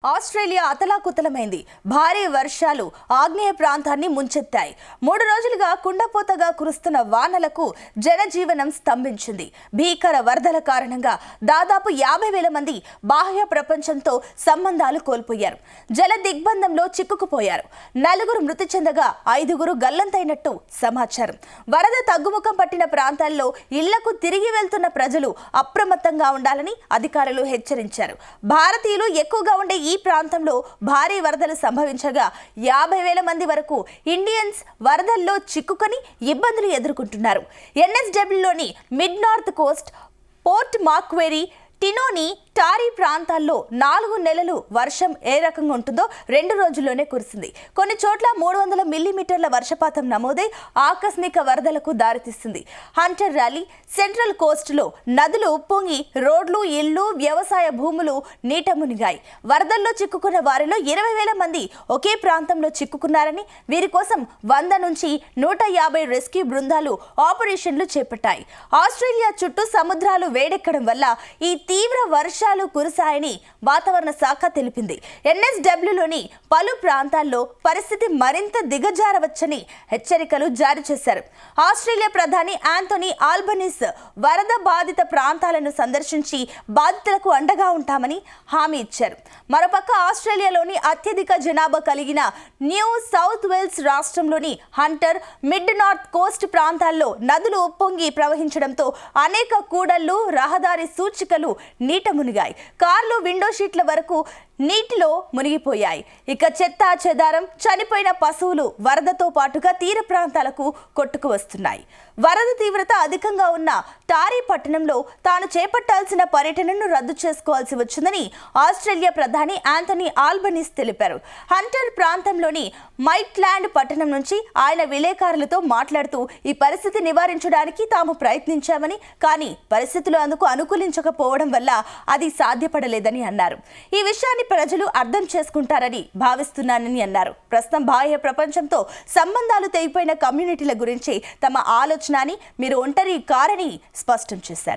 Australia అతలాకుతలమైంది. భారీ వర్షాలు ఆగ్నేయ ప్రాంతాన్ని ముంచెత్తాయి. 3 రోజులుగా కుండపోతగా కురుస్తున్న వానలకు జనజీవనం స్తంభించింది. భీకర వరదల కారణంగా దాదాపు 50,000 మంది బాహ్య ప్రపంచంతో సంబంధాలు కోల్పోయారు. జల దిగ్బంధంలో చిక్కుకుపోయారు. 4 మృతి చెందగా 5 గల్లంతైనట్టు సమాచారం. వరద తగ్గుముఖం పట్టిన ప్రాంతాల్లో ఇళ్లకు తిరిగి వెళ్తున్న ప్రజలు అప్రమత్తంగా ఉండాలని అధికారులు హెచ్చరించారు. భారతీయులు ఎక్కువగా ఉండే ఈ ప్రాంతంలో భారీ వరదలు సంభవించగా 50,000 మంది వరకు ఇండియన్స్ వరదల్లో చిక్కుకొని ఇబ్బందులు ఎదుర్కొంటున్నారు. ఎన్ఎస్డబ్ల్యూలోని మిడ్ నార్త్ కోస్ట్, పోర్ట్ మాక్వెరీ, టినోని, టారీ ప్రాంతాల్లో 4 నెలలు వర్షం ఏ రకంగా ఉంటుందో 2 రోజుల్లోనే కురిసింది. కొన్ని చోట్ల 300 మిల్లీమీటర్ల వర్షపాతం నమోదై ఆకస్మిక వరదలకు దారితీస్తుంది. హంటర్ ర్యాలీ, సెంట్రల్ కోస్ట్లో నదులు ఉప్పొంగి రోడ్లు, ఇళ్లు, వ్యవసాయ భూములు నీట మునిగాయి. వరదల్లో చిక్కుకున్న వారిలో 20,000 మంది ఒకే ప్రాంతంలో చిక్కుకున్నారని, వీరి కోసం 100 నుంచి 150 రెస్క్యూ బృందాలు ఆపరేషన్లు చేపట్టాయి. ఆస్ట్రేలియా చుట్టూ సముద్రాలు వేడెక్కడం వల్ల ఈ తీవ్ర వర్షాలు కురిశాయని వాతావరణ శాఖ తెలిపింది. ఎన్ఎస్డబ్ల్యూలోని పలు ప్రాంతాల్లో పరిస్థితి మరింత దిగజారవచ్చని హెచ్చరికలు జారీ చేశారు. ఆస్ట్రేలియా ప్రధాని ఆంథోనీ ఆల్బనీస్ వరద బాధిత ప్రాంతాలను సందర్శించి బాధితులకు అండగా ఉంటామని హామీ ఇచ్చారు. మరోపక్క ఆస్ట్రేలియాలోని అత్యధిక జనాభా కలిగిన న్యూ సౌత్ వేల్స్ రాష్ట్రంలోని హంటర్, మిడ్ నార్త్ కోస్ట్ ప్రాంతాల్లో నదులు ఉప్పొంగి ప్రవహించడంతో అనేక కూడళ్లు, రహదారి సూచికలు నీట మునిగాయి. కార్లు, విండో షీట్ల వరకు నీటిలో మునిగిపోయాయి. ఇక చెత్త చెదారం, చనిపోయిన పశువులు వరదతో పాటుగా తీర ప్రాంతాలకు కొట్టుకు వస్తున్నాయి. వరద తీవ్రత అధికంగా ఉన్న టారీ పట్టణంలో తాను చేపట్టాల్సిన పర్యటనను రద్దు చేసుకోవాల్సి వచ్చిందని ఆస్ట్రేలియా ప్రధాని ఆంథోనీ ఆల్బనీస్ తెలిపారు. హంటర్ ప్రాంతంలోని మైట్ల్యాండ్ పట్టణం నుంచి ఆయన విలేకరులతో మాట్లాడుతూ ఈ పరిస్థితి నివారించడానికి తాము ప్రయత్నించామని, కానీ పరిస్థితులు అందుకు అనుకూలించకపోవడం వల్ల అది సాధ్యపడలేదని అన్నారు. ఈ విషయాన్ని ప్రజలు అర్థం చేసుకుంటారని భావిస్తున్నానని అన్నారు. ప్రస్తుతం బాహ్య ప్రపంచంతో సంబంధాలు తెగిపోయిన కమ్యూనిటీల గురించి తమ ఆలోచనని, మీరు ఒంటరి కారని స్పష్టం చేశారు.